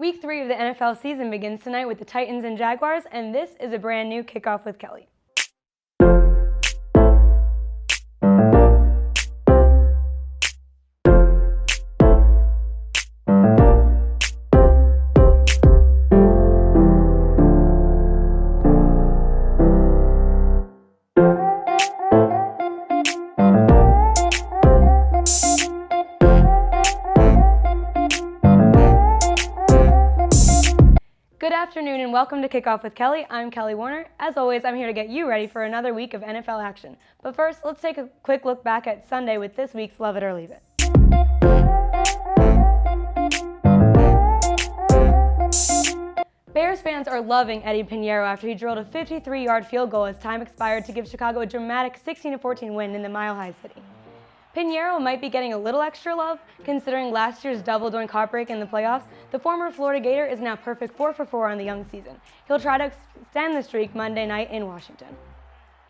Week 3 of the NFL season begins tonight with the Titans and Jaguars, and this is a brand new Kickoff with Kelly. Good afternoon and welcome to Kickoff with Kelly. I'm Kelly Warner. As always, I'm here to get you ready for another week of NFL action. But first, let's take a quick look back at Sunday with this week's Love It or Leave It. Bears fans are loving Eddie Pinheiro after he drilled a 53-yard field goal as time expired to give Chicago a dramatic 16-14 win in the Mile High City. Pinheiro might be getting a little extra love, considering last year's double doink heartbreak in the playoffs. The former Florida Gator is now perfect 4-for-4 on the young season. He'll try to extend the streak Monday night in Washington.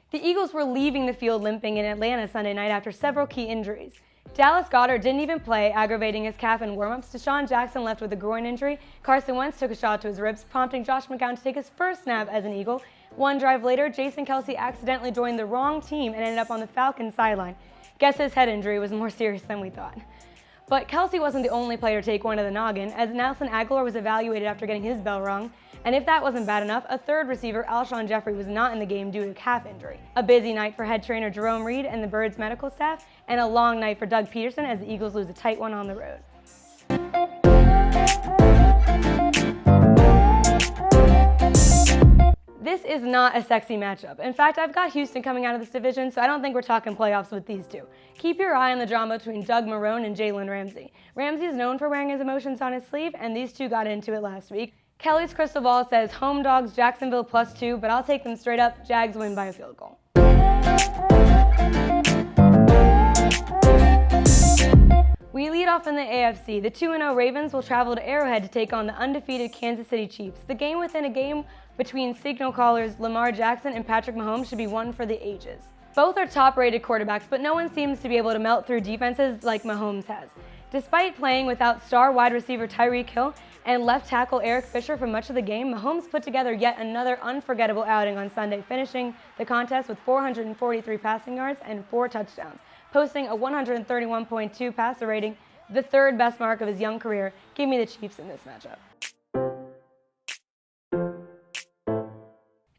The Eagles were leaving the field limping in Atlanta Sunday night after several key injuries. Dallas Goedert didn't even play, aggravating his calf in warm-ups. Deshaun Jackson left with a groin injury. Carson Wentz took a shot to his ribs, prompting Josh McCown to take his first snap as an Eagle. One drive later, Jason Kelce accidentally joined the wrong team and ended up on the Falcons sideline. Guess his head injury was more serious than we thought. But Kelce wasn't the only player to take one to the noggin, as Nelson Agholor was evaluated after getting his bell rung. And if that wasn't bad enough, a third receiver, Alshon Jeffrey, was not in the game due to calf injury. A busy night for head trainer Jerome Reed and the Birds medical staff, and a long night for Doug Peterson as the Eagles lose a tight one on the road. This is not a sexy matchup. In fact, I've got Houston coming out of this division, so I don't think we're talking playoffs with these two. Keep your eye on the drama between Doug Marrone and Jalen Ramsey. Ramsey is known for wearing his emotions on his sleeve, and these two got into it last week. Kelly's crystal ball says home dogs Jacksonville +2, but I'll take them straight up. Jags win by a field goal. We lead off in the AFC. The 2-0 Ravens will travel to Arrowhead to take on the undefeated Kansas City Chiefs. The game within a game between signal callers Lamar Jackson and Patrick Mahomes should be one for the ages. Both are top-rated quarterbacks, but no one seems to be able to melt through defenses like Mahomes has. Despite playing without star wide receiver Tyreek Hill and left tackle Eric Fisher for much of the game, Mahomes put together yet another unforgettable outing on Sunday, finishing the contest with 443 passing yards and 4 touchdowns, posting a 131.2 passer rating, the third best mark of his young career. Give me the Chiefs in this matchup.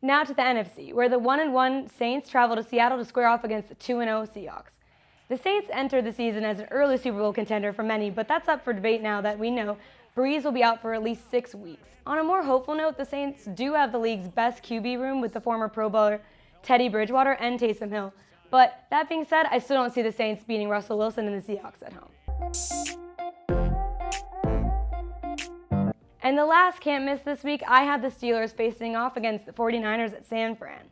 Now to the NFC, where the 1-1 Saints travel to Seattle to square off against the 2-0 Seahawks. The Saints entered the season as an early Super Bowl contender for many, but that's up for debate now that we know Breeze will be out for at least 6 weeks. On a more hopeful note, the Saints do have the league's best QB room with the former Pro Bowler Teddy Bridgewater and Taysom Hill. But that being said, I still don't see the Saints beating Russell Wilson and the Seahawks at home. And the last can't miss this week, I have the Steelers facing off against the 49ers at San Fran.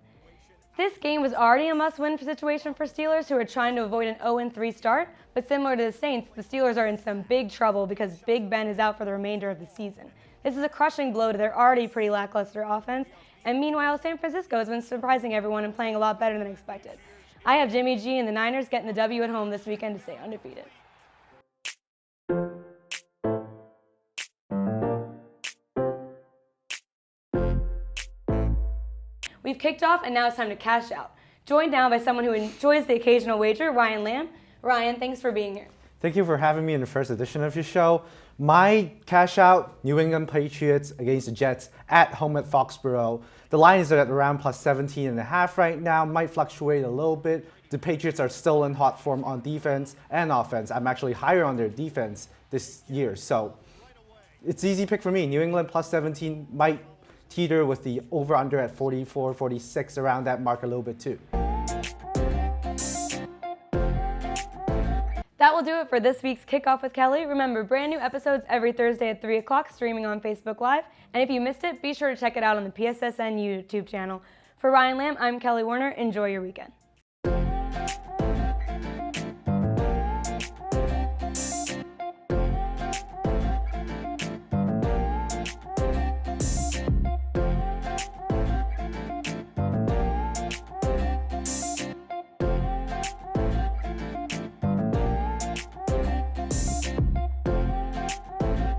This game was already a must-win situation for Steelers, who are trying to avoid an 0-3 start, but similar to the Saints, the Steelers are in some big trouble because Big Ben is out for the remainder of the season. This is a crushing blow to their already pretty lackluster offense, and meanwhile, San Francisco has been surprising everyone and playing a lot better than expected. I have Jimmy G and the Niners getting the W at home this weekend to stay undefeated. We've kicked off and now it's time to cash out. Joined now by someone who enjoys the occasional wager, Ryan Lamb. Ryan, thanks for being here. Thank you for having me in the first edition of your show. My cash out, New England Patriots against the Jets at home at Foxborough. The line is at around +17.5 right now, might fluctuate a little bit. The Patriots are still in hot form on defense and offense. I'm actually higher on their defense this year, so it's easy pick for me. New England +17 might teeter with the over-under at 44, 46, around that mark a little bit too. That will do it for this week's Kickoff with Kelly. Remember, brand new episodes every Thursday at 3 o'clock, streaming on Facebook Live. And if you missed it, be sure to check it out on the PSSN YouTube channel. For Ryan Lamb, I'm Kelly Warner. Enjoy your weekend.